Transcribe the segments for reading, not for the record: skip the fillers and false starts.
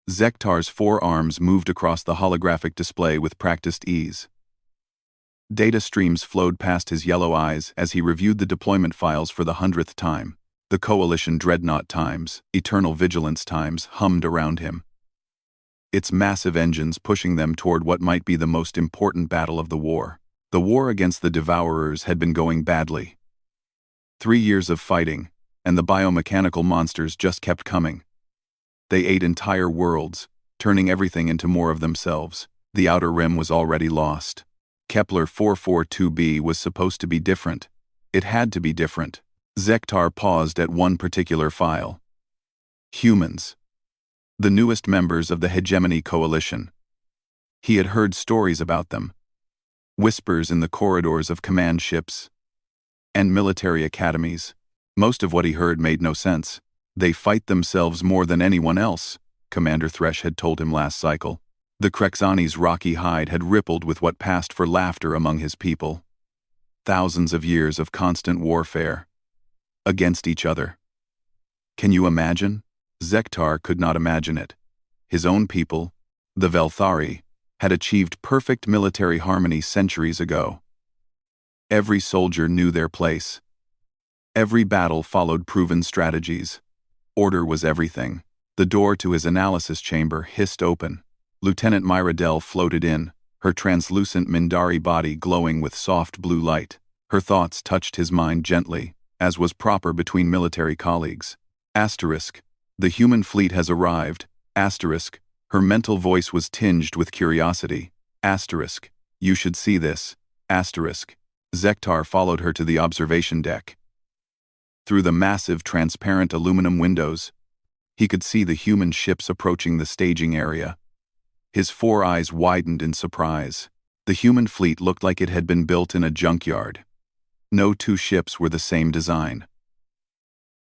Zektar's four arms moved across the holographic display with practiced ease. Data streams flowed past his yellow eyes as he reviewed the deployment files for the 100th time. The Coalition Dreadnought times, Eternal Vigilance times, hummed around him. Its massive engines pushing them toward what might be the most important battle of the war. The war against the Devourers had been going badly. 3 years of fighting, and the biomechanical monsters just kept coming. They ate entire worlds, turning everything into more of themselves. The Outer Rim was already lost. Kepler 442b was supposed to be different. It had to be different. Zektar paused at one particular file. Humans. The newest members of the Hegemony Coalition. He had heard stories about them. Whispers in the corridors of command ships and military academies. Most of what he heard made no sense. They fight themselves more than anyone else, Commander Thresh had told him last cycle. The Krexani's rocky hide had rippled with what passed for laughter among his people. Thousands of years of constant warfare. Against each other. Can you imagine? Zektar could not imagine it. His own people, the Velthari, had achieved perfect military harmony centuries ago. Every soldier knew their place. Every battle followed proven strategies. Order was everything. The door to his analysis chamber hissed open. Lieutenant Myra Dell floated in, her translucent Mindari body glowing with soft blue light. Her thoughts touched his mind gently, as was proper between military colleagues. Asterisk. The human fleet has arrived. Asterisk. Her mental voice was tinged with curiosity. Asterisk. You should see this. Asterisk. Zektar followed her to the observation deck. Through the massive transparent aluminum windows, he could see the human ships approaching the staging area. His four eyes widened in surprise. The human fleet looked like it had been built in a junkyard. No two ships were the same design.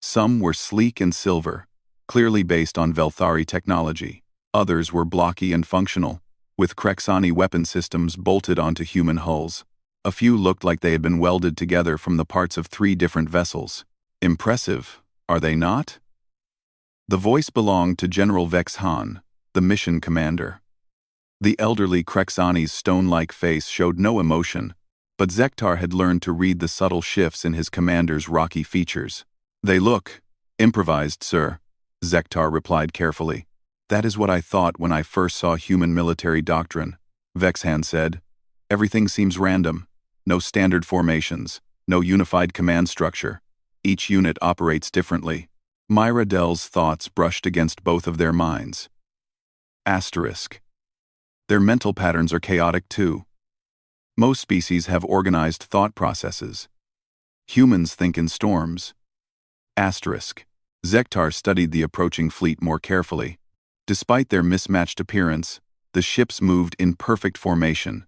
Some were sleek and silver, clearly based on Velthari technology. Others were blocky and functional, with Krexani weapon systems bolted onto human hulls. A few looked like they had been welded together from the parts of 3 different vessels. Impressive, are they not? The voice belonged to General Vex Han, the mission commander. The elderly Krexani's stone-like face showed no emotion, but Zektar had learned to read the subtle shifts in his commander's rocky features. They look improvised, sir, Zektar replied carefully. That is what I thought when I first saw human military doctrine, Vexhan said. Everything seems random. No standard formations, no unified command structure. Each unit operates differently. Myra Dell's thoughts brushed against both of their minds. Asterisk. Their mental patterns are chaotic too. Most species have organized thought processes. Humans think in storms. Asterisk. Zektar studied the approaching fleet more carefully. Despite their mismatched appearance, the ships moved in perfect formation.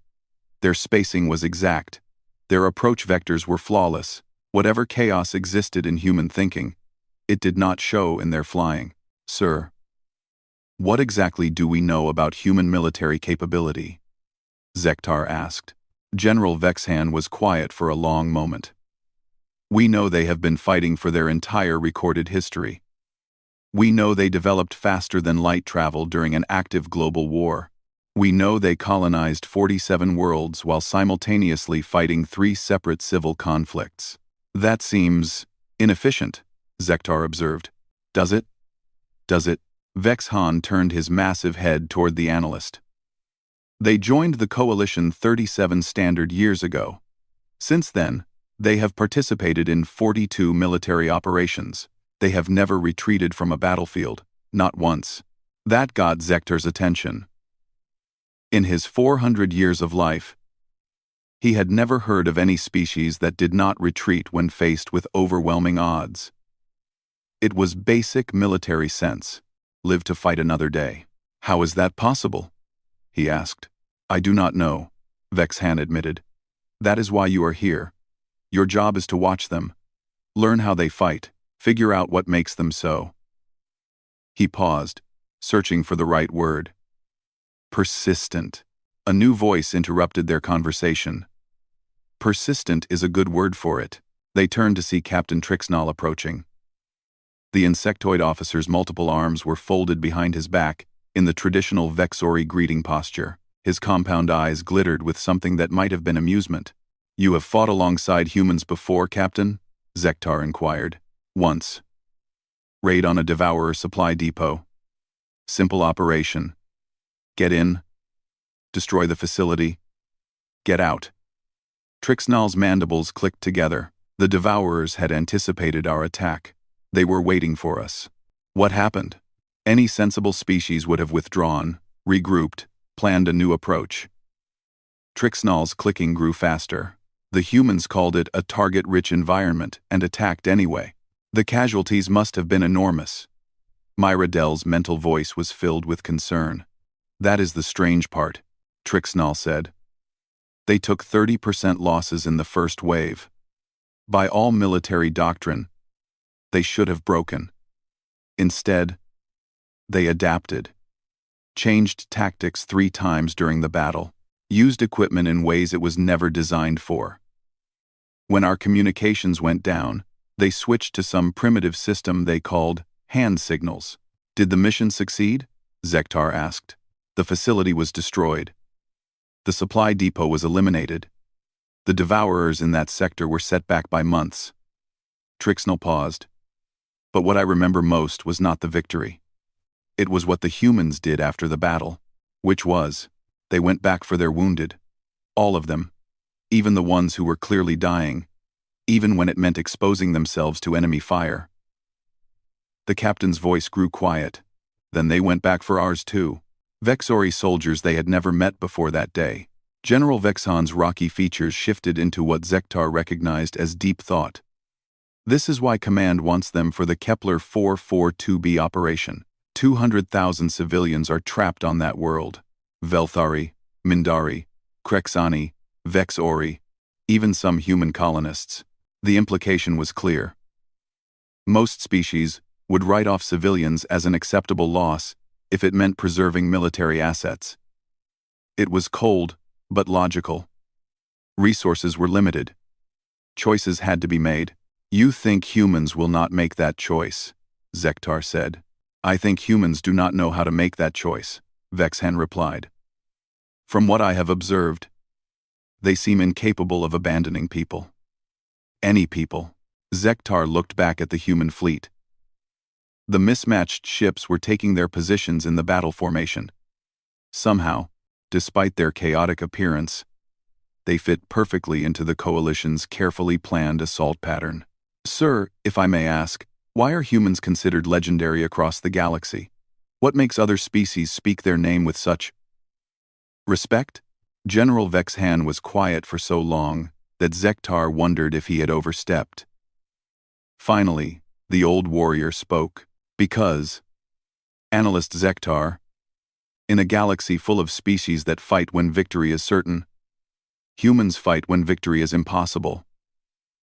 Their spacing was exact. Their approach vectors were flawless. Whatever chaos existed in human thinking, it did not show in their flying. Sir, what exactly do we know about human military capability? Zektar asked. General Vexhan was quiet for a long moment. We know they have been fighting for their entire recorded history. We know they developed faster than light travel during an active global war. We know they colonized 47 worlds while simultaneously fighting 3 separate civil conflicts. That seems inefficient, Zektar observed. Does it? Does it? Vex Han turned his massive head toward the analyst. They joined the Coalition 37 standard years ago. Since then, they have participated in 42 military operations. They have never retreated from a battlefield, not once. That got Zektar's attention. In his 400 years of life, he had never heard of any species that did not retreat when faced with overwhelming odds. It was basic military sense. Live to fight another day. How is that possible? He asked. I do not know, Vexhan admitted. That is why you are here. Your job is to watch them. Learn how they fight. Figure out what makes them so. He paused, searching for the right word. Persistent. A new voice interrupted their conversation. Persistent is a good word for it. They turned to see Captain Trixnall approaching. The insectoid officer's multiple arms were folded behind his back, in the traditional Vexori greeting posture. His compound eyes glittered with something that might have been amusement. "You have fought alongside humans before, Captain?" Zektar inquired. "Once. Raid on a Devourer supply depot. Simple operation. Get in. Destroy the facility. Get out." Trixnall's mandibles clicked together. The Devourers had anticipated our attack. They were waiting for us. What happened? Any sensible species would have withdrawn, regrouped, planned a new approach. Trixnall's clicking grew faster. The humans called it a target-rich environment and attacked anyway. The casualties must have been enormous. Myra Dell's mental voice was filled with concern. "That is the strange part," Trixnall said. "They took 30% losses in the first wave. By all military doctrine, they should have broken. Instead, they adapted. Changed tactics 3 times during the battle. Used equipment in ways it was never designed for. When our communications went down, they switched to some primitive system they called hand signals." "Did the mission succeed?" Zektar asked. "The facility was destroyed. The supply depot was eliminated. The Devourers in that sector were set back by months." Trixnall paused. "But what I remember most was not the victory. It was what the humans did after the battle. Which was, they went back for their wounded. All of them. Even the ones who were clearly dying. Even when it meant exposing themselves to enemy fire." The captain's voice grew quiet. "Then they went back for ours too." Vexori soldiers they had never met before that day. General Vexhan's rocky features shifted into what Zektar recognized as deep thought. "This is why Command wants them for the Kepler 442b operation. 200,000 civilians are trapped on that world. Velthari, Mindari, Krexani, Vexori, even some human colonists." The implication was clear. Most species would write off civilians as an acceptable loss if it meant preserving military assets. It was cold, but logical. Resources were limited. Choices had to be made. "You think humans will not make that choice," Zektar said. "I think humans do not know how to make that choice," Vexhan replied. "From what I have observed, they seem incapable of abandoning people. Any people." Zektar looked back at the human fleet. The mismatched ships were taking their positions in the battle formation. Somehow, despite their chaotic appearance, they fit perfectly into the Coalition's carefully planned assault pattern. "Sir, if I may ask, why are humans considered legendary across the galaxy? What makes other species speak their name with such respect?" General Vexhan was quiet for so long that Zektar wondered if he had overstepped. Finally, the old warrior spoke. "Because, Analyst Zektar, in a galaxy full of species that fight when victory is certain, humans fight when victory is impossible.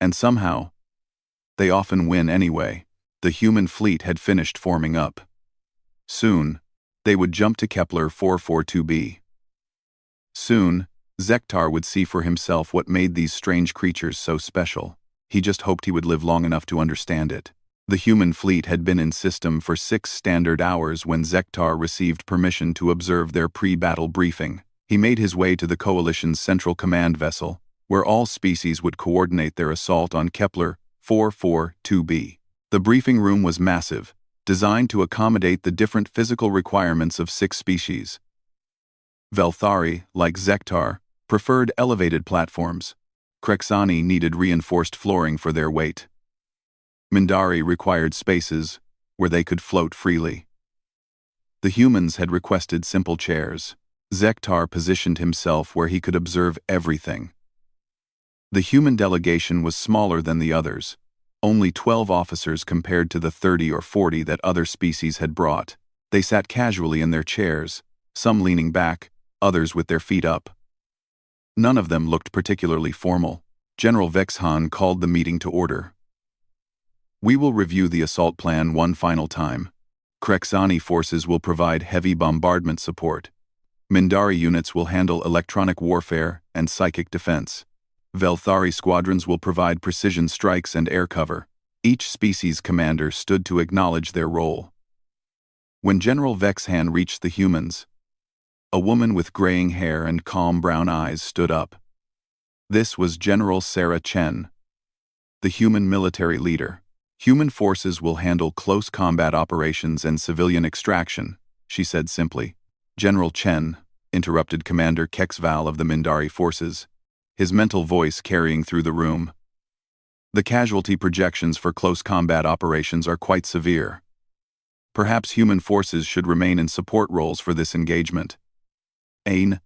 And somehow, they often win anyway." The human fleet had finished forming up. Soon, they would jump to Kepler 442b. Soon, Zektar would see for himself what made these strange creatures so special. He just hoped he would live long enough to understand it. The human fleet had been in system for 6 standard hours when Zektar received permission to observe their pre-battle briefing. He made his way to the Coalition's central command vessel, where all species would coordinate their assault on Kepler 442b. The briefing room was massive, designed to accommodate the different physical requirements of 6 species. Velthari, like Zektar, preferred elevated platforms. Krexani needed reinforced flooring for their weight. Mindari required spaces where they could float freely. The humans had requested simple chairs. Zektar positioned himself where he could observe everything. The human delegation was smaller than the others, only 12 officers compared to the 30 or 40 that other species had brought. They sat casually in their chairs, some leaning back, others with their feet up. None of them looked particularly formal. General Vexhan called the meeting to order. "We will review the assault plan one final time. Krexani forces will provide heavy bombardment support. Mindari units will handle electronic warfare and psychic defense. Velthari squadrons will provide precision strikes and air cover." Each species commander stood to acknowledge their role. When General Vexhan reached the humans, a woman with graying hair and calm brown eyes stood up. This was General Sarah Chen, the human military leader. Human forces will handle close combat operations and civilian extraction, she said simply. General Chen, interrupted Commander Kexval of the Mindari forces, his mental voice carrying through the room. The casualty projections for close combat operations are quite severe. Perhaps human forces should remain in support roles for this engagement. Ain.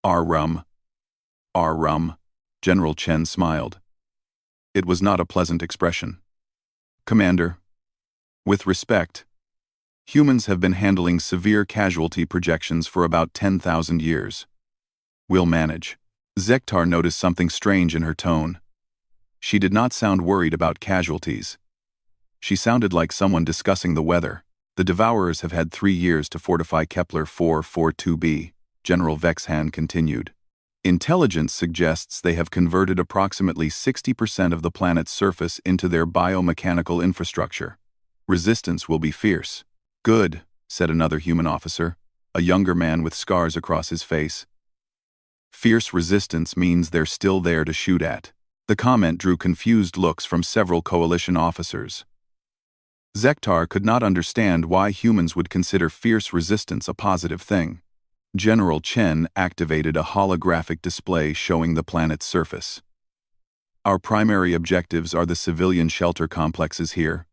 Rum. General Chen smiled. It was not a pleasant expression. Commander, with respect, humans have been handling severe casualty projections for about 10,000 years. We'll manage. Zektar noticed something strange in her tone. She did not sound worried about casualties. She sounded like someone discussing the weather. The Devourers have had 3 years to fortify Kepler 442b, General Vexhan continued. Intelligence suggests they have converted approximately 60% of the planet's surface into their biomechanical infrastructure. Resistance will be fierce. Good, said another human officer, a younger man with scars across his face. Fierce resistance means they're still there to shoot at. The comment drew confused looks from several coalition officers. Zektar could not understand why humans would consider fierce resistance a positive thing. General Chen activated a holographic display showing the planet's surface. Our primary objectives are the civilian shelter complexes here,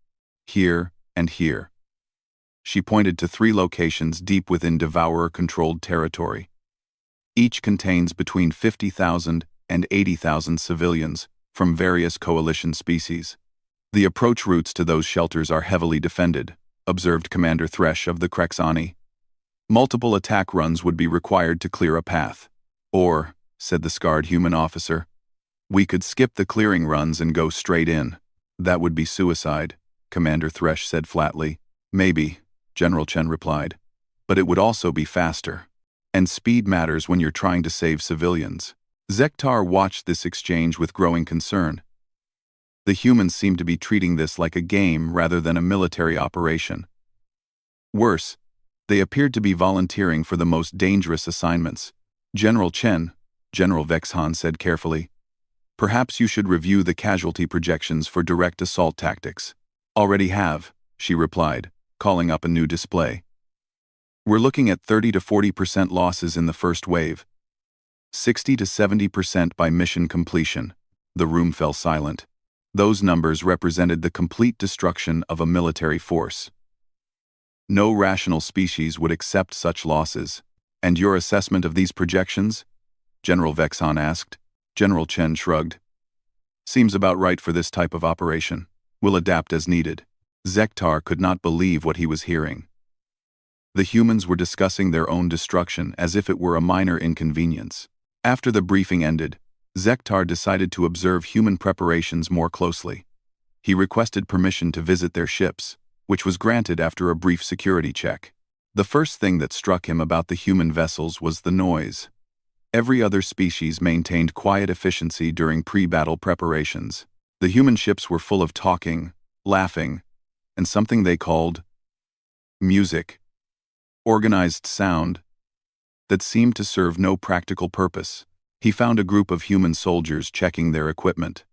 and here. She pointed to 3 locations deep within Devourer-controlled territory. Each contains between 50,000 and 80,000 civilians from various coalition species. The approach routes to those shelters are heavily defended, observed Commander Thresh of the Krexani. Multiple attack runs would be required to clear a path. Or, said the scarred human officer, we could skip the clearing runs and go straight in. That would be suicide, Commander Thresh said flatly. Maybe, General Chen replied. But it would also be faster. And speed matters when you're trying to save civilians. Zektar watched this exchange with growing concern. The humans seemed to be treating this like a game rather than a military operation. Worse, they appeared to be volunteering for the most dangerous assignments. General Chen, General Vexhan said carefully, perhaps you should review the casualty projections for direct assault tactics. Already have, she replied, calling up a new display. We're looking at 30 to 40% losses in the first wave. 60 to 70% by mission completion. The room fell silent. Those numbers represented the complete destruction of a military force. No rational species would accept such losses. And your assessment of these projections? General Vexhan asked. General Chen shrugged. Seems about right for this type of operation. We'll adapt as needed. Zektar could not believe what he was hearing. The humans were discussing their own destruction as if it were a minor inconvenience. After the briefing ended, Zektar decided to observe human preparations more closely. He requested permission to visit their ships, which was granted after a brief security check. The first thing that struck him about the human vessels was the noise. Every other species maintained quiet efficiency during pre-battle preparations. The human ships were full of talking, laughing, and something they called music. Organized sound that seemed to serve no practical purpose. He found a group of human soldiers checking their equipment.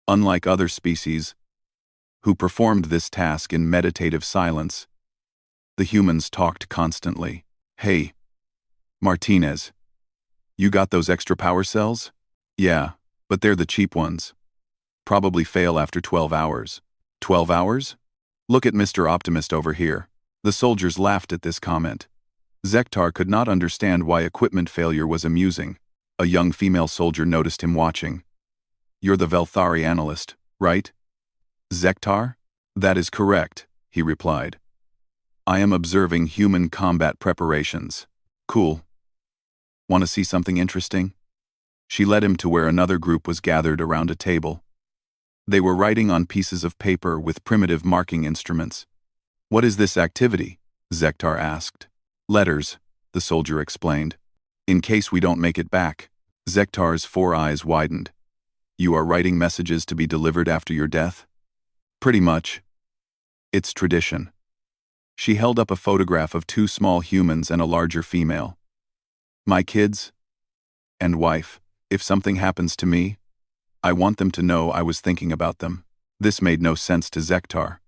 Unlike other species, who performed this task in meditative silence, the humans talked constantly. Hey, Martinez, you got those extra power cells? Yeah, but they're the cheap ones. Probably fail after 12 hours. 12 hours? Look at Mr. Optimist over here. The soldiers laughed at this comment. Zektar could not understand why equipment failure was amusing. A young female soldier noticed him watching. You're the Velthari analyst, right? Zektar? That is correct, he replied. I am observing human combat preparations. Cool. Want to see something interesting? She led him to where another group was gathered around a table. They were writing on pieces of paper with primitive marking instruments. What is this activity? Zektar asked. Letters, the soldier explained. In case we don't make it back. Zektar's 4 eyes widened. You are writing messages to be delivered after your death? Pretty much. It's tradition. She held up a photograph of two small humans and a larger female. My kids and wife, if something happens to me, I want them to know I was thinking about them. This made no sense to Zektar.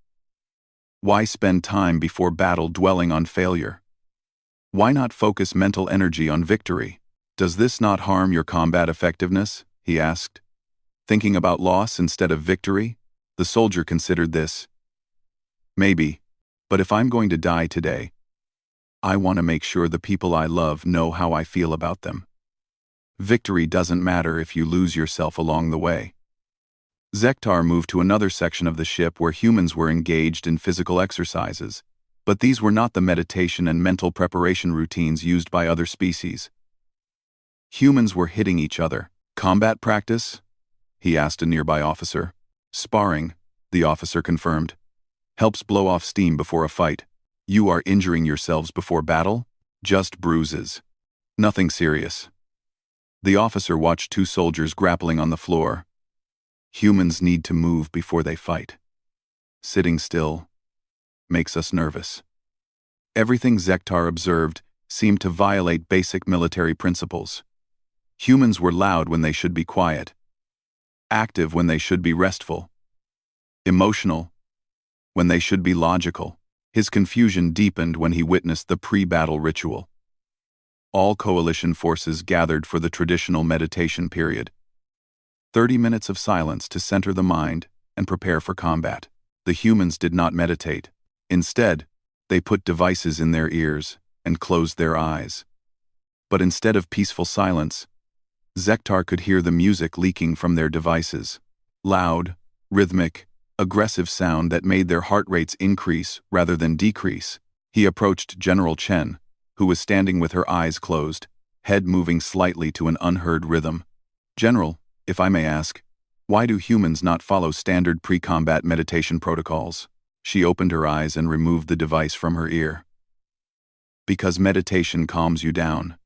Why spend time before battle dwelling on failure? Why not focus mental energy on victory? Does this not harm your combat effectiveness? He asked. Thinking about loss instead of victory? The soldier considered this. Maybe, but if I'm going to die today, I want to make sure the people I love know how I feel about them. Victory doesn't matter if you lose yourself along the way. Zektar moved to another section of the ship where humans were engaged in physical exercises, but these were not the meditation and mental preparation routines used by other species. Humans were hitting each other. Combat practice? He asked a nearby officer. Sparring, the officer confirmed. Helps blow off steam before a fight. You are injuring yourselves before battle? Just bruises. Nothing serious. The officer watched two soldiers grappling on the floor. Humans need to move before they fight. Sitting still makes us nervous. Everything Zektar observed seemed to violate basic military principles. Humans were loud when they should be quiet, active when they should be restful, emotional when they should be logical. His confusion deepened when he witnessed the pre-battle ritual. All coalition forces gathered for the traditional meditation period. 30 minutes of silence to center the mind and prepare for combat. The humans did not meditate. Instead, they put devices in their ears and closed their eyes. But instead of peaceful silence, Zektar could hear the music leaking from their devices. Loud, rhythmic, aggressive sound that made their heart rates increase rather than decrease. He approached General Chen, who was standing with her eyes closed, head moving slightly to an unheard rhythm. General, if I may ask, why do humans not follow standard pre-combat meditation protocols? She opened her eyes and removed the device from her ear. Because meditation calms you down.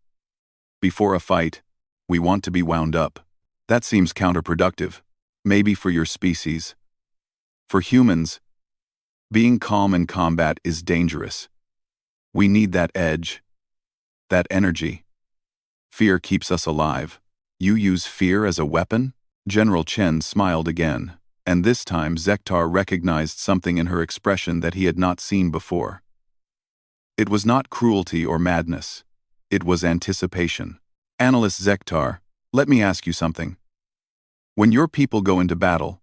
Before a fight, we want to be wound up. That seems counterproductive. Maybe for your species. For humans, being calm in combat is dangerous. We need that edge, that energy. Fear keeps us alive. You use fear as a weapon? General Chen smiled again, and this time Zektar recognized something in her expression that he had not seen before. It was not cruelty or madness. It was anticipation. Analyst Zektar, let me ask you something. When your people go into battle,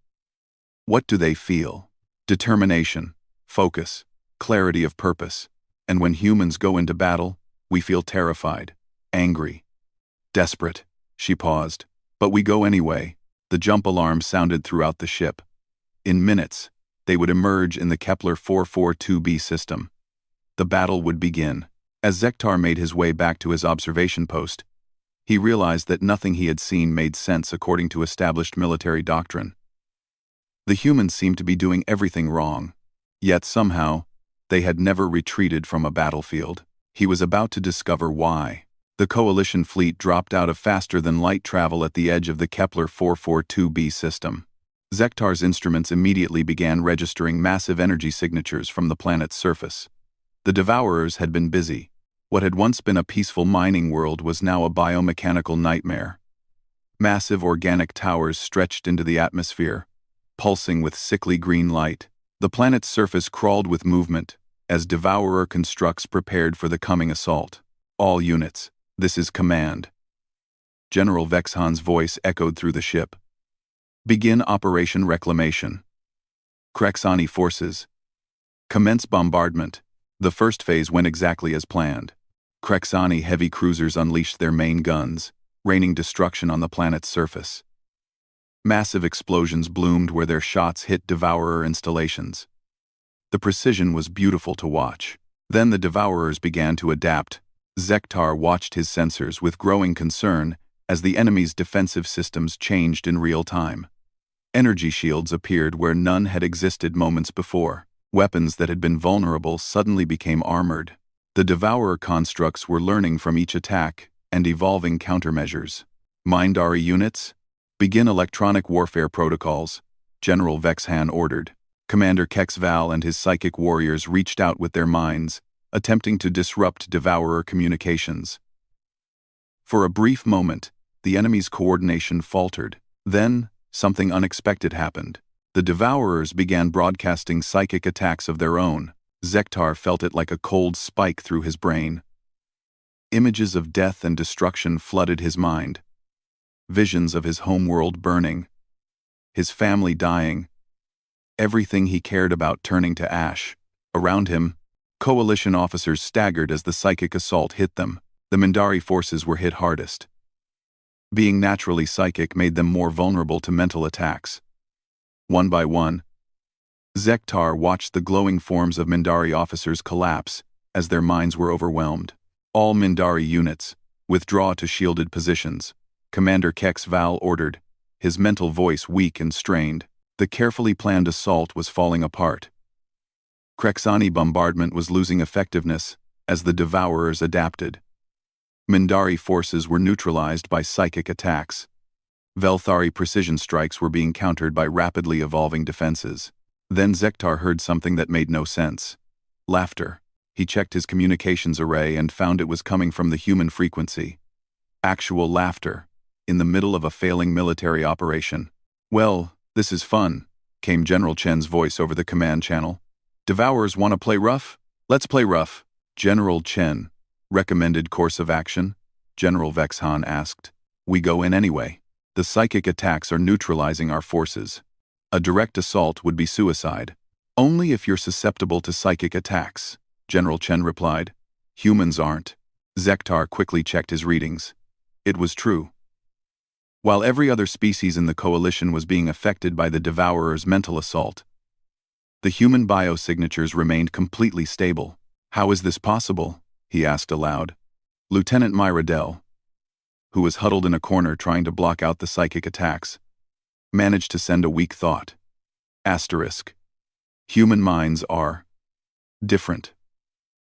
what do they feel? Determination, focus, clarity of purpose. And when humans go into battle, we feel terrified, angry, desperate. She paused. But we go anyway. The jump alarm sounded throughout the ship. In minutes, they would emerge in the Kepler 442b system. The battle would begin. As Zektar made his way back to his observation post, he realized that nothing he had seen made sense according to established military doctrine. The humans seemed to be doing everything wrong, yet somehow, they had never retreated from a battlefield. He was about to discover why. The coalition fleet dropped out of faster-than-light travel at the edge of the Kepler 442b system. Zektar's instruments immediately began registering massive energy signatures from the planet's surface. The Devourers had been busy. What had once been a peaceful mining world was now a biomechanical nightmare. Massive organic towers stretched into the atmosphere, pulsing with sickly green light. The planet's surface crawled with movement, as Devourer constructs prepared for the coming assault. All units. This is command. General Vexhan's voice echoed through the ship. Begin Operation Reclamation. Krexani forces. Commence bombardment. The first phase went exactly as planned. Krexani heavy cruisers unleashed their main guns, raining destruction on the planet's surface. Massive explosions bloomed where their shots hit Devourer installations. The precision was beautiful to watch. Then the Devourers began to adapt. Zektar watched his sensors with growing concern as the enemy's defensive systems changed in real time. Energy shields appeared where none had existed moments before. Weapons that had been vulnerable suddenly became armored. The Devourer constructs were learning from each attack and evolving countermeasures. Mindari units, begin electronic warfare protocols, General Vexhan ordered. Commander Kexval and his psychic warriors reached out with their minds, attempting to disrupt Devourer communications. For a brief moment, the enemy's coordination faltered. Then, something unexpected happened. The Devourers began broadcasting psychic attacks of their own. Zektar felt it like a cold spike through his brain. Images of death and destruction flooded his mind. Visions of his homeworld burning, his family dying, everything he cared about turning to ash. Around him, coalition officers staggered as the psychic assault hit them. The Mindari forces were hit hardest. Being naturally psychic made them more vulnerable to mental attacks. One by one, Zektar watched the glowing forms of Mindari officers collapse as their minds were overwhelmed. All Mindari units, withdraw to shielded positions, Commander Kexval ordered, his mental voice weak and strained. The carefully planned assault was falling apart. Krexani bombardment was losing effectiveness as the Devourers adapted. Mindari forces were neutralized by psychic attacks. Velthari precision strikes were being countered by rapidly evolving defenses. Then Zektar heard something that made no sense. Laughter. He checked his communications array and found it was coming from the human frequency. Actual laughter, in the middle of a failing military operation. "Well, this is fun," came General Chen's voice over the command channel. "Devourers want to play rough? Let's play rough." General Chen, recommended course of action? General Vexhan asked. "We go in anyway. The psychic attacks are neutralizing our forces. A direct assault would be suicide. Only if you're susceptible to psychic attacks," General Chen replied. "Humans aren't." Zektar quickly checked his readings. It was true. While every other species in the coalition was being affected by the Devourer's mental assault, the human biosignatures remained completely stable. "How is this possible?" he asked aloud. Lieutenant Myradell, who was huddled in a corner trying to block out the psychic attacks, managed to send a weak thought. Asterisk. Human minds are different.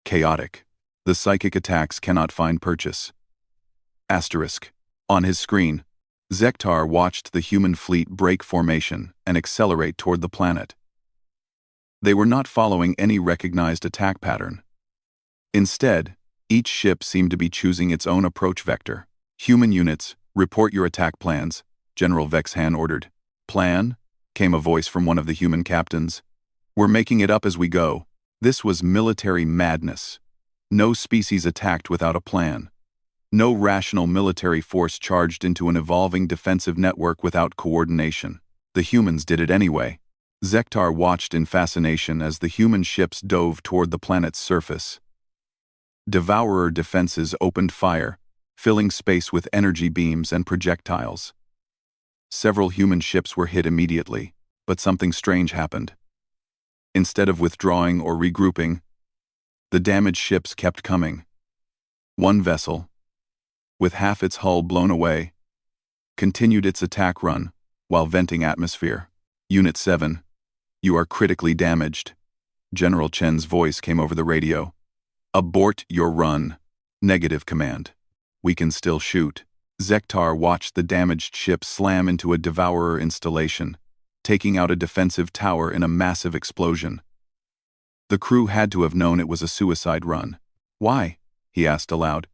Chaotic. The psychic attacks cannot find purchase. Asterisk. On his screen, Zektar watched the human fleet break formation and accelerate toward the planet. They were not following any recognized attack pattern. Instead, each ship seemed to be choosing its own approach vector. "Human units, report your attack plans," General Vexhan ordered. "Plan?" came a voice from one of the human captains. "We're making it up as we go." This was military madness. No species attacked without a plan. No rational military force charged into an evolving defensive network without coordination. The humans did it anyway. Zektar watched in fascination as the human ships dove toward the planet's surface. Devourer defenses opened fire, filling space with energy beams and projectiles. Several human ships were hit immediately, but something strange happened. Instead of withdrawing or regrouping, the damaged ships kept coming. One vessel, with half its hull blown away, continued its attack run while venting atmosphere. "Unit 7, you are critically damaged." General Chen's voice came over the radio. "Abort your run." "Negative, command. We can still shoot." Zektar watched the damaged ship slam into a Devourer installation, taking out a defensive tower in a massive explosion. The crew had to have known it was a suicide run. "Why?" he asked aloud.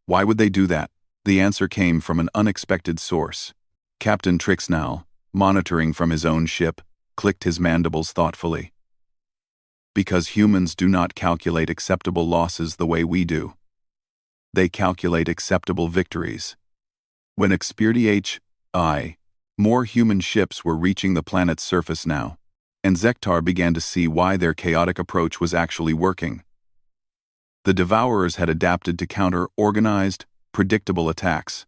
"Why would they do that?" The answer came from an unexpected source. Captain Trixnall, monitoring from his own ship, clicked his mandibles thoughtfully. "Because humans do not calculate acceptable losses the way we do. They calculate acceptable victories." When experienced, more human ships were reaching the planet's surface now, and Zektar began to see why their chaotic approach was actually working. The Devourers had adapted to counter organized, predictable attacks.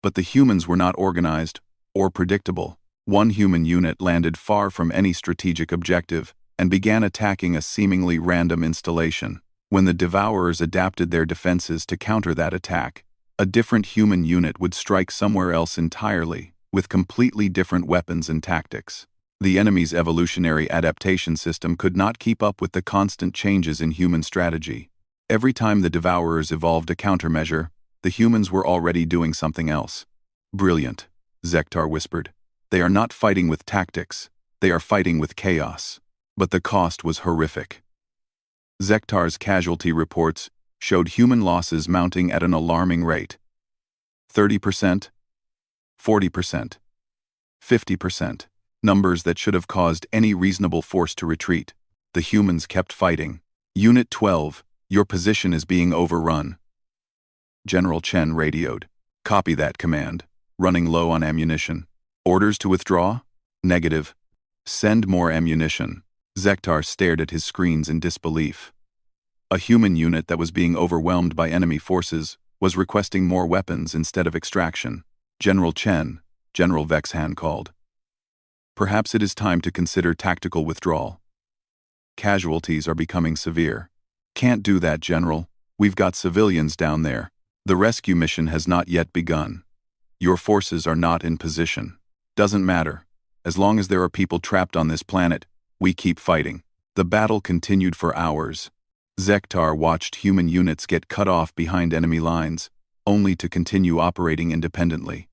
But the humans were not organized or predictable. One human unit landed far from any strategic objective and began attacking a seemingly random installation. When the Devourers adapted their defenses to counter that attack, a different human unit would strike somewhere else entirely, with completely different weapons and tactics. The enemy's evolutionary adaptation system could not keep up with the constant changes in human strategy. Every time the Devourers evolved a countermeasure, the humans were already doing something else. "Brilliant," Zektar whispered. "They are not fighting with tactics. They are fighting with chaos. But the cost was horrific. Zektar's casualty reports showed human losses mounting at an alarming rate. 30%, 40%, 50%. Numbers that should have caused any reasonable force to retreat. The humans kept fighting. Unit 12, your position is being overrun. General Chen radioed. Copy that command. Running low on ammunition. Orders to withdraw? Negative. Send more ammunition. Zektar stared at his screens in disbelief. A human unit that was being overwhelmed by enemy forces was requesting more weapons instead of extraction. General Chen, General Vexhan called. Perhaps it is time to consider tactical withdrawal. Casualties are becoming severe. Can't do that, General. We've got civilians down there. The rescue mission has not yet begun. Your forces are not in position. Doesn't matter. As long as there are people trapped on this planet, we keep fighting. The battle continued for hours. Zektar watched human units get cut off behind enemy lines, only to continue operating independently.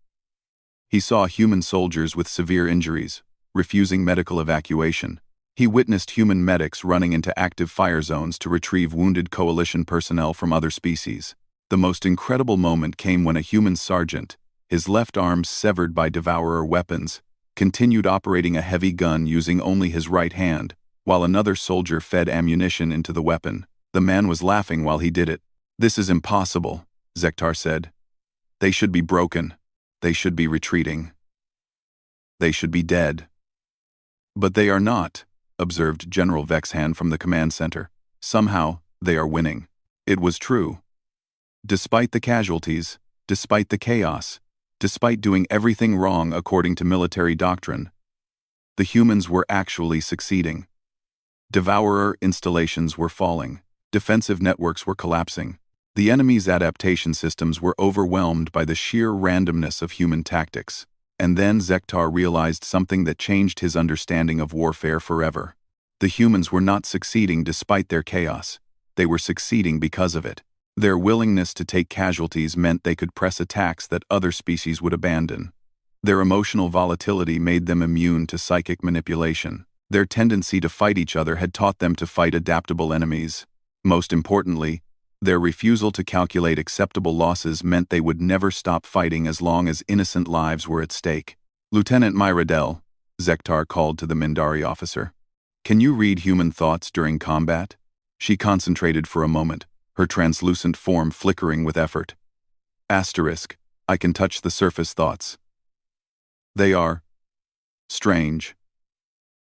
He saw human soldiers with severe injuries, refusing medical evacuation. He witnessed human medics running into active fire zones to retrieve wounded coalition personnel from other species. The most incredible moment came when a human sergeant, his left arm severed by devourer weapons, continued operating a heavy gun using only his right hand, while another soldier fed ammunition into the weapon. The man was laughing while he did it. This is impossible, Zektar said. They should be broken. They should be retreating. They should be dead. But they are not, observed General Vexhan from the command center. Somehow, they are winning. It was true. Despite the casualties, despite the chaos, despite doing everything wrong according to military doctrine, the humans were actually succeeding. Devourer installations were falling. Defensive networks were collapsing. The enemy's adaptation systems were overwhelmed by the sheer randomness of human tactics. And then Zektar realized something that changed his understanding of warfare forever. The humans were not succeeding despite their chaos. They were succeeding because of it. Their willingness to take casualties meant they could press attacks that other species would abandon. Their emotional volatility made them immune to psychic manipulation. Their tendency to fight each other had taught them to fight adaptable enemies. Most importantly, their refusal to calculate acceptable losses meant they would never stop fighting as long as innocent lives were at stake. Lieutenant Myradel, Zektar called to the Mindari officer. Can you read human thoughts during combat? She concentrated for a moment, her translucent form flickering with effort. Asterisk, I can touch the surface thoughts. They are strange.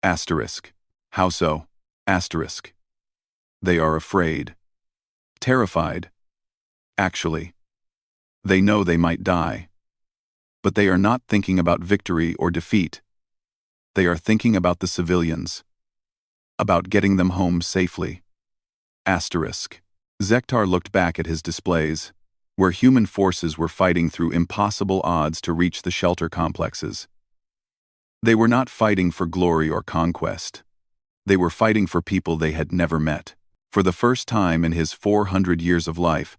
Asterisk. How so? Asterisk. They are afraid. Terrified. Actually. They know they might die. But they are not thinking about victory or defeat. They are thinking about the civilians. About getting them home safely. Asterisk. Zektar looked back at his displays, where human forces were fighting through impossible odds to reach the shelter complexes. They were not fighting for glory or conquest. They were fighting for people they had never met. For the first time in his 400 years of life,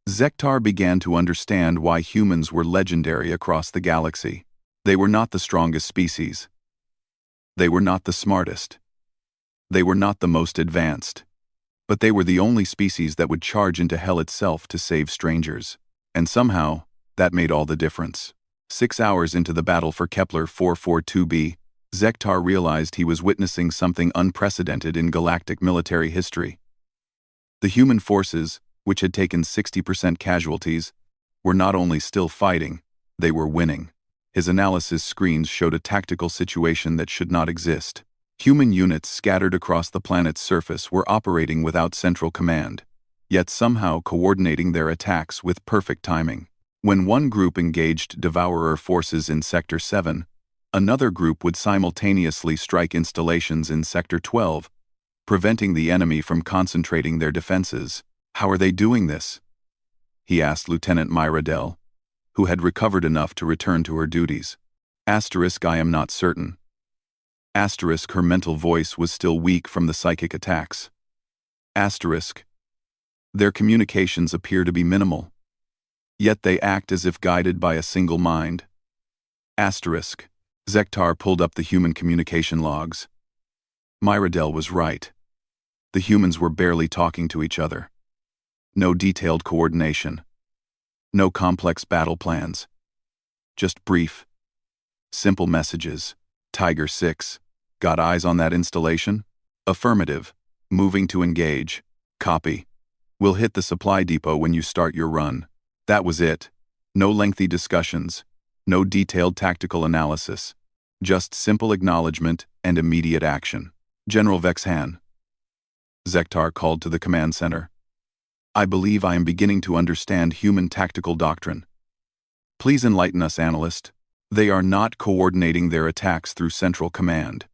Zektar began to understand why humans were legendary across the galaxy. They were not the strongest species. They were not the smartest. They were not the most advanced. But they were the only species that would charge into hell itself to save strangers. And somehow, that made all the difference. 6 hours into the battle for Kepler 442b, Zektar realized he was witnessing something unprecedented in galactic military history. The human forces, which had taken 60% casualties, were not only still fighting, they were winning. His analysis screens showed a tactical situation that should not exist. Human units scattered across the planet's surface were operating without central command, yet somehow coordinating their attacks with perfect timing. When one group engaged Devourer forces in Sector 7, another group would simultaneously strike installations in Sector 12, preventing the enemy from concentrating their defenses. How are they doing this? He asked Lieutenant Myradel, who had recovered enough to return to her duties. Asterisk, I am not certain. Asterisk, her mental voice was still weak from the psychic attacks. Asterisk, their communications appear to be minimal, yet they act as if guided by a single mind. Asterisk, Zektar pulled up the human communication logs. Myradel was right. The humans were barely talking to each other. No detailed coordination. No complex battle plans. Just brief, simple messages. Tiger 6. Got eyes on that installation? Affirmative. Moving to engage. Copy. We'll hit the supply depot when you start your run. That was it. No lengthy discussions. No detailed tactical analysis. Just simple acknowledgement and immediate action. General Vexhan. Zektar called to the command center. I believe I am beginning to understand human tactical doctrine. Please enlighten us, analyst. They are not coordinating their attacks through central command.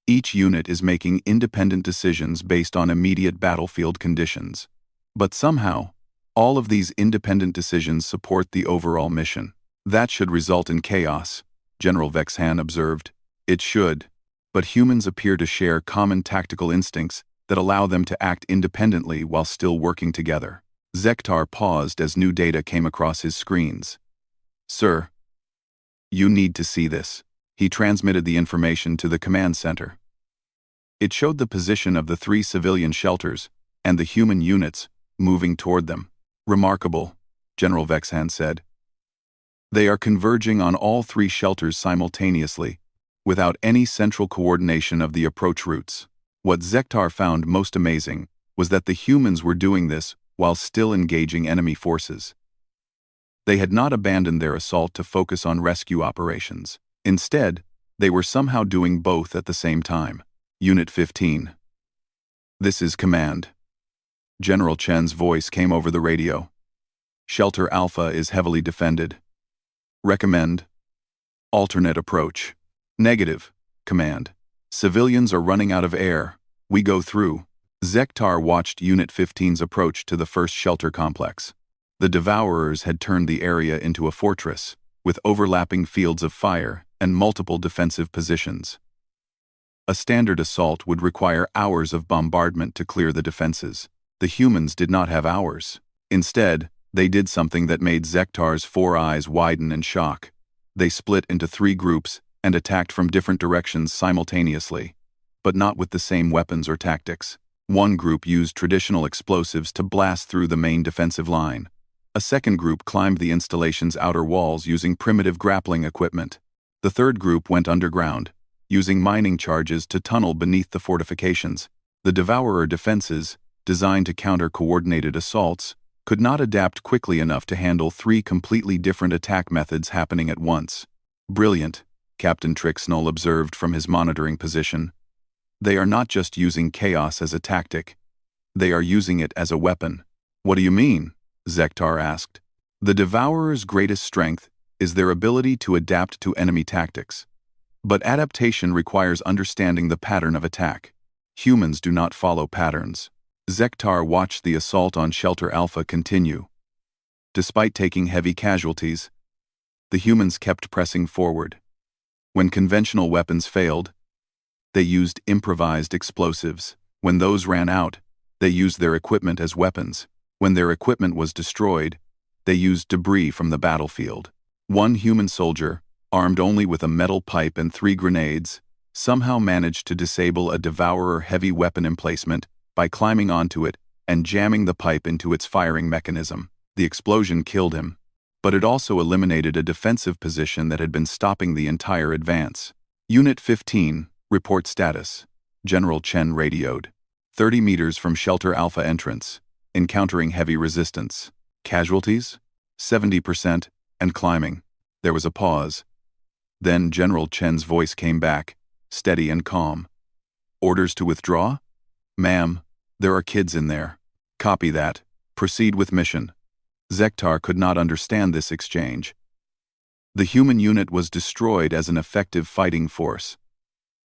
Each unit is making independent decisions based on immediate battlefield conditions. But somehow, all of these independent decisions support the overall mission. That should result in chaos, General Vexhan observed. It should, but humans appear to share common tactical instincts that allow them to act independently while still working together. Zektar paused as new data came across his screens. Sir, you need to see this. He transmitted the information to the command center. It showed the position of the 3 civilian shelters and the human units moving toward them. Remarkable, General Vexhan said. They are converging on all 3 shelters simultaneously, without any central coordination of the approach routes. What Zektar found most amazing was that the humans were doing this while still engaging enemy forces. They had not abandoned their assault to focus on rescue operations. Instead, they were somehow doing both at the same time. Unit 15. This is command. General Chen's voice came over the radio. Shelter Alpha is heavily defended. Recommend alternate approach. Negative, command. Civilians are running out of air. We go through. Zektar watched Unit 15's approach to the first shelter complex. The Devourers had turned the area into a fortress, with overlapping fields of fire and multiple defensive positions. A standard assault would require hours of bombardment to clear the defenses. The humans did not have hours. Instead, they did something that made Zektar's 4 eyes widen in shock. They split into 3 groups and attacked from different directions simultaneously, but not with the same weapons or tactics. One group used traditional explosives to blast through the main defensive line. A second group climbed the installation's outer walls using primitive grappling equipment. The third group went underground, using mining charges to tunnel beneath the fortifications. The Devourer defenses, designed to counter coordinated assaults, could not adapt quickly enough to handle 3 completely different attack methods happening at once. Brilliant, Captain Trixnell observed from his monitoring position. They are not just using chaos as a tactic. They are using it as a weapon. What do you mean? Zektar asked. The Devourer's greatest strength is their ability to adapt to enemy tactics. But adaptation requires understanding the pattern of attack. Humans do not follow patterns. Zektar watched the assault on Shelter Alpha continue. Despite taking heavy casualties, the humans kept pressing forward. When conventional weapons failed, they used improvised explosives. When those ran out, they used their equipment as weapons. When their equipment was destroyed, they used debris from the battlefield. One human soldier, armed only with a metal pipe and 3 grenades, somehow managed to disable a Devourer heavy weapon emplacement by climbing onto it and jamming the pipe into its firing mechanism. The explosion killed him, but it also eliminated a defensive position that had been stopping the entire advance. Unit 15, report status. General Chen radioed. 30 meters from Shelter Alpha entrance, encountering heavy resistance. Casualties? 70%, and climbing. There was a pause. Then General Chen's voice came back, steady and calm. Orders to withdraw? Ma'am, there are kids in there. Copy that. Proceed with mission. Zektar could not understand this exchange. The human unit was destroyed as an effective fighting force.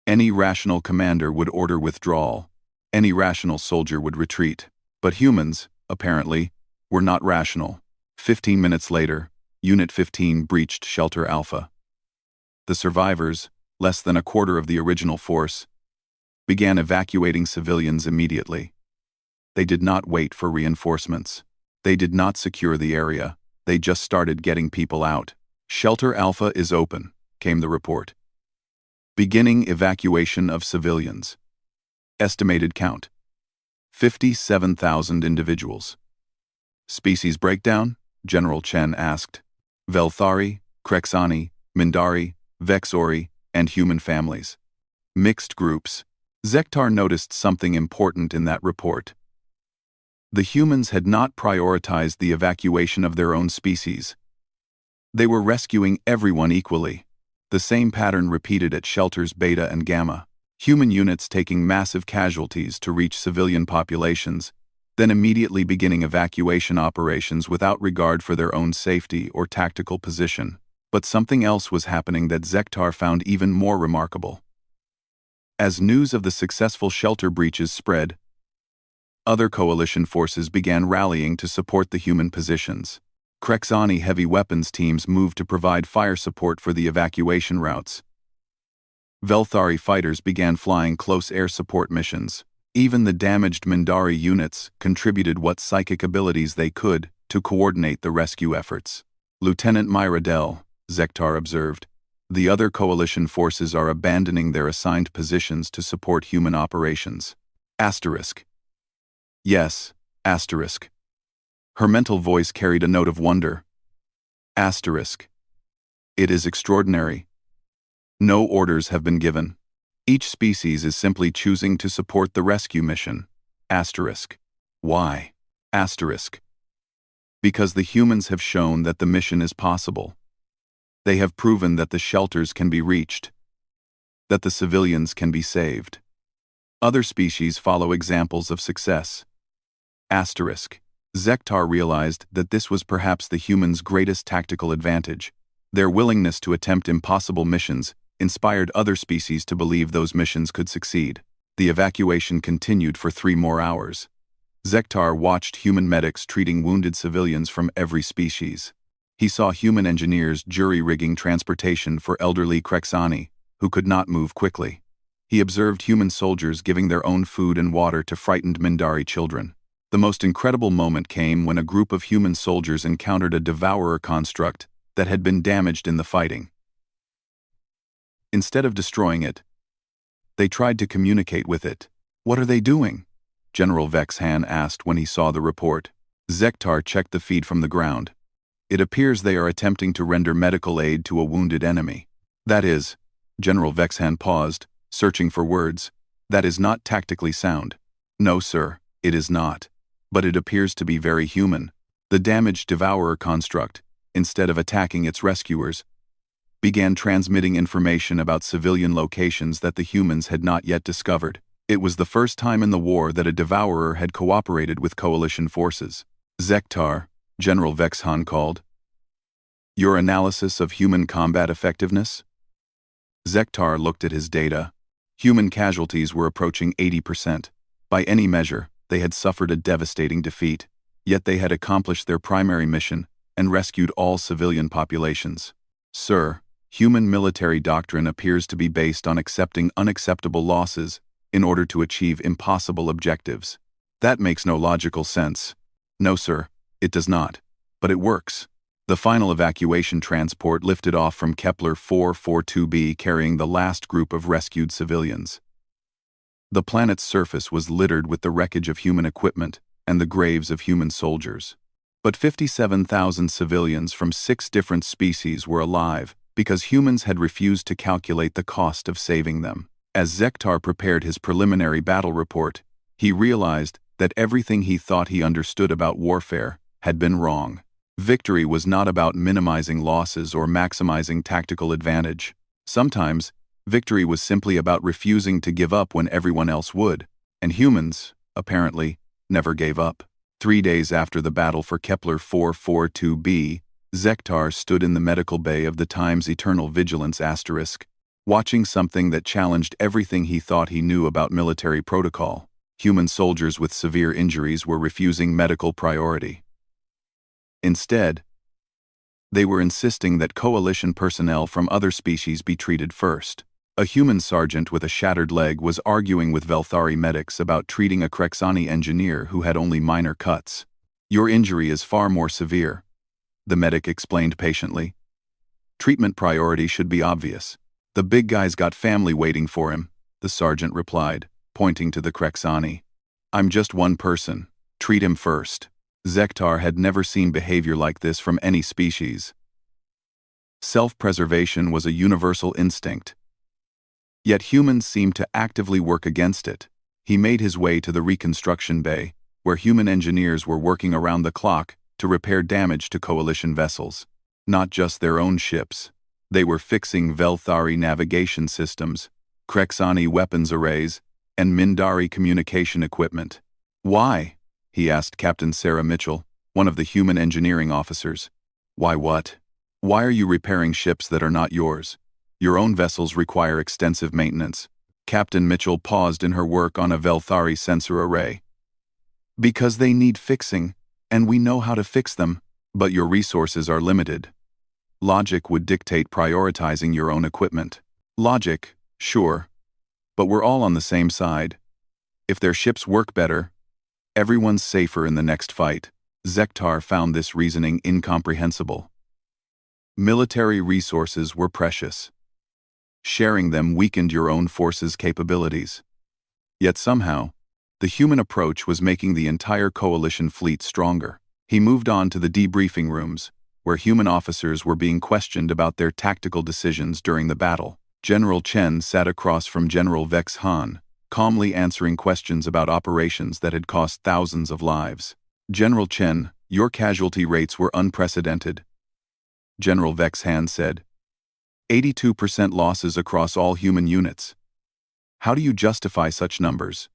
Any rational commander would order withdrawal. Any rational soldier would retreat. But humans, apparently, were not rational. 15 minutes later, Unit 15 breached Shelter Alpha. The survivors, less than a quarter of the original force, began evacuating civilians immediately. They did not wait for reinforcements. They did not secure the area. They just started getting people out. Shelter Alpha is open, came the report. Beginning evacuation of civilians. Estimated count: 57,000 individuals. Species breakdown? General Chen asked. Velthari, Krexani, Mindari, Vexori, and human families. Mixed groups. Zektar noticed something important in that report. The humans had not prioritized the evacuation of their own species. They were rescuing everyone equally. The same pattern repeated at shelters Beta and Gamma. Human units taking massive casualties to reach civilian populations, then immediately beginning evacuation operations without regard for their own safety or tactical position. But something else was happening that Zektar found even more remarkable. As news of the successful shelter breaches spread, other coalition forces began rallying to support the human positions. Krexani heavy weapons teams moved to provide fire support for the evacuation routes. Velthari fighters began flying close air support missions. Even the damaged Mindari units contributed what psychic abilities they could to coordinate the rescue efforts. Lieutenant Myradel, Zektar observed, the other coalition forces are abandoning their assigned positions to support human operations. Asterisk. Yes, asterisk. Her mental voice carried a note of wonder. Asterisk. It is extraordinary. No orders have been given. Each species is simply choosing to support the rescue mission. Asterisk. Why? Asterisk. Because the humans have shown that the mission is possible. They have proven that the shelters can be reached, that the civilians can be saved. Other species follow examples of success. Asterisk. Zektar realized that this was perhaps the humans' greatest tactical advantage. Their willingness to attempt impossible missions inspired other species to believe those missions could succeed. The evacuation continued for 3 more hours. Zektar watched human medics treating wounded civilians from every species. He saw human engineers jury-rigging transportation for elderly Krexani, who could not move quickly. He observed human soldiers giving their own food and water to frightened Mindari children. The most incredible moment came when a group of human soldiers encountered a devourer construct that had been damaged in the fighting. Instead of destroying it, they tried to communicate with it. What are they doing? General Vexhan asked when he saw the report. Zektar checked the feed from the ground. It appears they are attempting to render medical aid to a wounded enemy. That is, General Vexhan paused, searching for words. That is not tactically sound. No, sir, it is not. But it appears to be very human. The damaged devourer construct, instead of attacking its rescuers, began transmitting information about civilian locations that the humans had not yet discovered. It was the first time in the war that a devourer had cooperated with coalition forces. Zektar, General Vexhan called. Your analysis of human combat effectiveness? Zektar looked at his data. Human casualties were approaching 80%. By any measure, they had suffered a devastating defeat, yet they had accomplished their primary mission and rescued all civilian populations. Sir, human military doctrine appears to be based on accepting unacceptable losses in order to achieve impossible objectives. That makes no logical sense. No, sir, it does not. But it works. The final evacuation transport lifted off from Kepler 442b carrying the last group of rescued civilians. The planet's surface was littered with the wreckage of human equipment and the graves of human soldiers. But 57,000 civilians from 6 different species were alive because humans had refused to calculate the cost of saving them. As Zektar prepared his preliminary battle report, he realized that everything he thought he understood about warfare had been wrong. Victory was not about minimizing losses or maximizing tactical advantage. Sometimes, victory was simply about refusing to give up when everyone else would, and humans, apparently, never gave up. 3 days after the battle for Kepler 442b, Zektar stood in the medical bay of the Times Eternal Vigilance asterisk, watching something that challenged everything he thought he knew about military protocol. Human soldiers with severe injuries were refusing medical priority. Instead, they were insisting that coalition personnel from other species be treated first. A human sergeant with a shattered leg was arguing with Velthari medics about treating a Krexani engineer who had only minor cuts. Your injury is far more severe, the medic explained patiently. Treatment priority should be obvious. The big guy's got family waiting for him, the sergeant replied, pointing to the Krexani. I'm just one person. Treat him first. Zektar had never seen behavior like this from any species. Self-preservation was a universal instinct. Yet humans seemed to actively work against it. He made his way to the reconstruction bay, where human engineers were working around the clock to repair damage to Coalition vessels. Not just their own ships. They were fixing Velthari navigation systems, Krexani weapons arrays, and Mindari communication equipment. Why? He asked Captain Sarah Mitchell, one of the human engineering officers. Why what? Why are you repairing ships that are not yours? Your own vessels require extensive maintenance. Captain Mitchell paused in her work on a Velthari sensor array. Because they need fixing, and we know how to fix them, but your resources are limited. Logic would dictate prioritizing your own equipment. Logic, sure. But we're all on the same side. If their ships work better, everyone's safer in the next fight. Zektar found this reasoning incomprehensible. Military resources were precious. Sharing them weakened your own force's capabilities. Yet somehow, the human approach was making the entire coalition fleet stronger. He moved on to the debriefing rooms, where human officers were being questioned about their tactical decisions during the battle. General Chen sat across from General Vex Han, calmly answering questions about operations that had cost thousands of lives. General Chen, your casualty rates were unprecedented. General Vex Han said. 82% losses across all human units. How do you justify such numbers?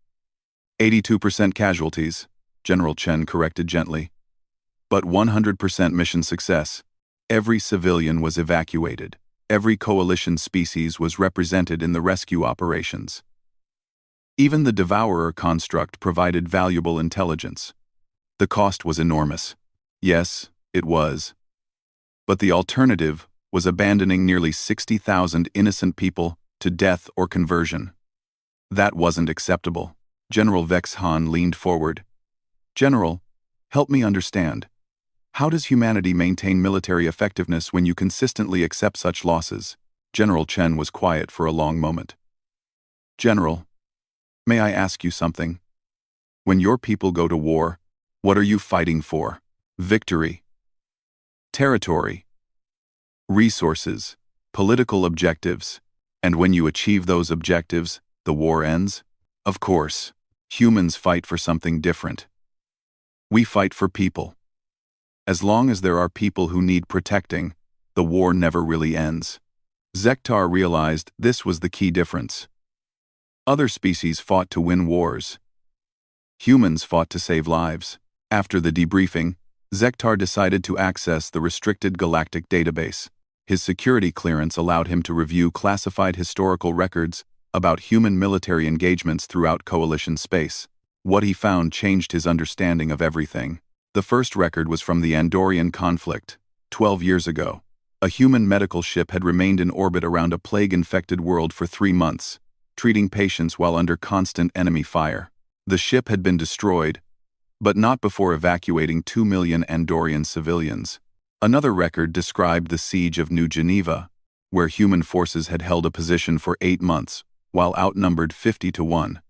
82% casualties, General Chen corrected gently. But 100% mission success. Every civilian was evacuated. Every coalition species was represented in the rescue operations. Even the Devourer construct provided valuable intelligence. The cost was enormous. Yes, it was. But the alternative was abandoning nearly 60,000 innocent people to death or conversion. That wasn't acceptable. General Vex Han leaned forward. General, help me understand. How does humanity maintain military effectiveness when you consistently accept such losses? General Chen was quiet for a long moment. General, may I ask you something? When your people go to war, what are you fighting for? Victory. Territory. Resources. Political objectives. And when you achieve those objectives, the war ends? Of course, humans fight for something different. We fight for people. As long as there are people who need protecting, the war never really ends. Zektar realized this was the key difference. Other species fought to win wars. Humans fought to save lives. After the debriefing, Zektar decided to access the restricted galactic database. His security clearance allowed him to review classified historical records about human military engagements throughout Coalition space. What he found changed his understanding of everything. The first record was from the Andorian conflict, 12 years ago. A human medical ship had remained in orbit around a plague-infected world for 3 months, treating patients while under constant enemy fire. The ship had been destroyed, but not before evacuating 2 million Andorian civilians. Another record described the siege of New Geneva, where human forces had held a position for 8 months, while outnumbered 50-1.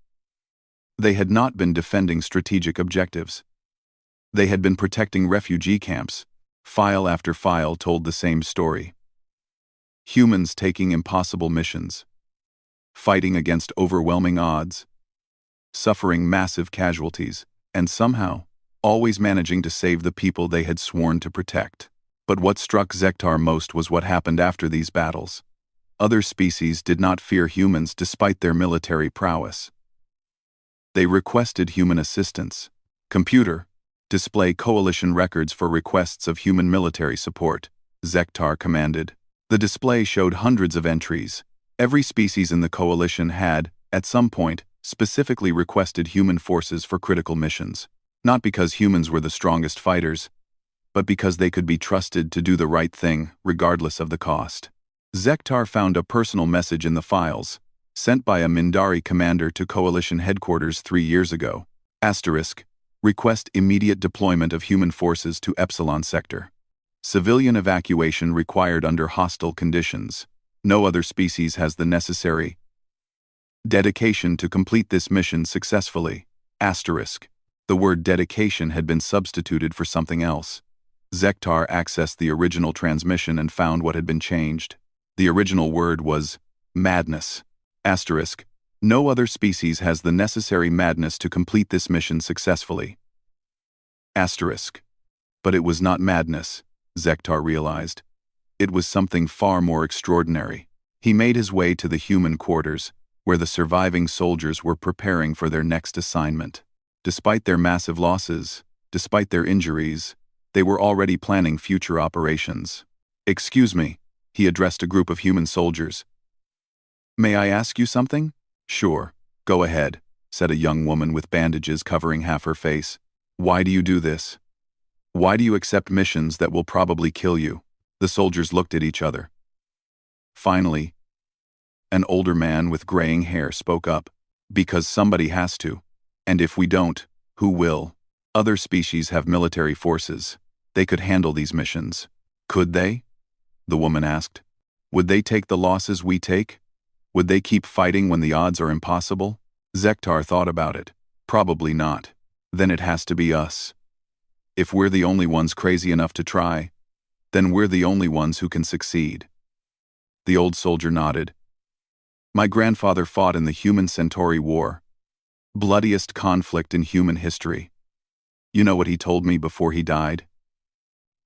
They had not been defending strategic objectives. They had been protecting refugee camps. File after file told the same story. Humans taking impossible missions, fighting against overwhelming odds, suffering massive casualties, and somehow, always managing to save the people they had sworn to protect. But what struck Zektar most was what happened after these battles. Other species did not fear humans despite their military prowess. They requested human assistance. Computer, display Coalition records for requests of human military support, Zektar commanded. The display showed hundreds of entries. Every species in the Coalition had, at some point, specifically requested human forces for critical missions. Not because humans were the strongest fighters, but because they could be trusted to do the right thing, regardless of the cost. Zektar found a personal message in the files, sent by a Mindari commander to Coalition headquarters 3 years ago. Asterisk. Request immediate deployment of human forces to Epsilon Sector. Civilian evacuation required under hostile conditions. No other species has the necessary dedication to complete this mission successfully. Asterisk. The word dedication had been substituted for something else. Zektar accessed the original transmission and found what had been changed. The original word was madness. Asterisk. No other species has the necessary madness to complete this mission successfully. Asterisk. But it was not madness, Zektar realized. It was something far more extraordinary. He made his way to the human quarters, where the surviving soldiers were preparing for their next assignment. Despite their massive losses, despite their injuries, they were already planning future operations. "Excuse me," he addressed a group of human soldiers. "May I ask you something?" "Sure, go ahead," said a young woman with bandages covering half her face. "Why do you do this? Why do you accept missions that will probably kill you?" The soldiers looked at each other. Finally, an older man with graying hair spoke up. "Because somebody has to. And if we don't, who will? Other species have military forces. They could handle these missions." "Could they?" the woman asked. "Would they take the losses we take? Would they keep fighting when the odds are impossible?" Zektar thought about it. "Probably not. Then it has to be us. If we're the only ones crazy enough to try, then we're the only ones who can succeed." The old soldier nodded. "My grandfather fought in the Human-Centauri War. Bloodiest conflict in human history. You know what he told me before he died?"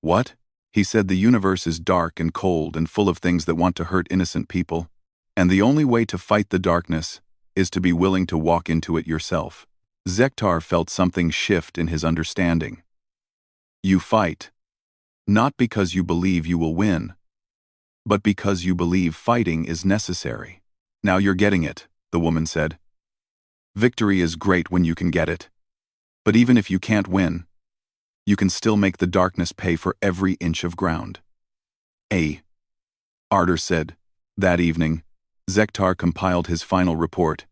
"What?" "He said the universe is dark and cold and full of things that want to hurt innocent people. And the only way to fight the darkness is to be willing to walk into it yourself." Zektar felt something shift in his understanding. You fight. Not because you believe you will win, but because you believe fighting is necessary. "Now you're getting it," the woman said. "Victory is great when you can get it. But even if you can't win, you can still make the darkness pay for every inch of ground." Arter said. That evening, Zektar compiled his final report.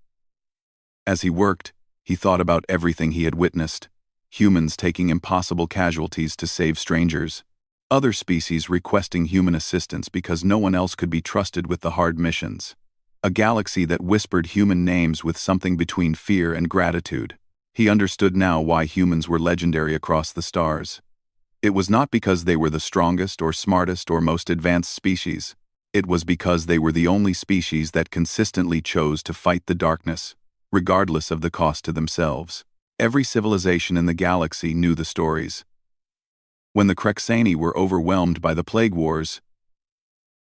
As he worked, he thought about everything he had witnessed. Humans taking impossible casualties to save strangers. Other species requesting human assistance because no one else could be trusted with the hard missions. A galaxy that whispered human names with something between fear and gratitude. He understood now why humans were legendary across the stars. It was not because they were the strongest or smartest or most advanced species. It was because they were the only species that consistently chose to fight the darkness, regardless of the cost to themselves. Every civilization in the galaxy knew the stories. When the Krexani were overwhelmed by the plague wars,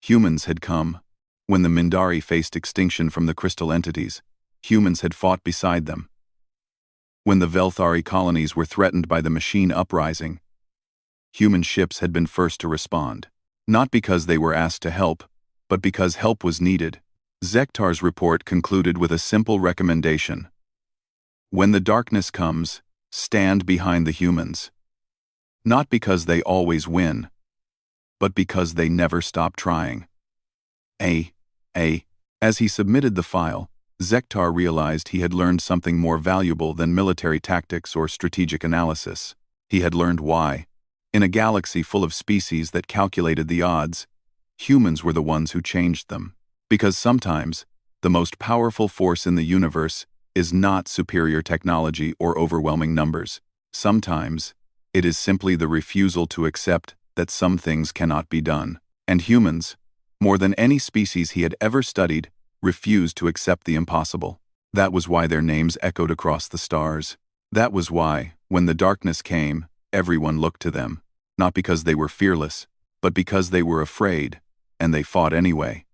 humans had come. When the Mindari faced extinction from the crystal entities, humans had fought beside them. When the Velthari colonies were threatened by the machine uprising, human ships had been first to respond. Not because they were asked to help, but because help was needed. Zektar's report concluded with a simple recommendation. When the darkness comes, stand behind the humans. Not because they always win, but because they never stop trying. As he submitted the file, Zektar realized he had learned something more valuable than military tactics or strategic analysis. He had learned why, in a galaxy full of species that calculated the odds, humans were the ones who changed them. Because sometimes, the most powerful force in the universe is not superior technology or overwhelming numbers. Sometimes, it is simply the refusal to accept that some things cannot be done. And humans, more than any species he had ever studied, refused to accept the impossible. That was why their names echoed across the stars. That was why, when the darkness came, everyone looked to them, not because they were fearless, but because they were afraid, and they fought anyway.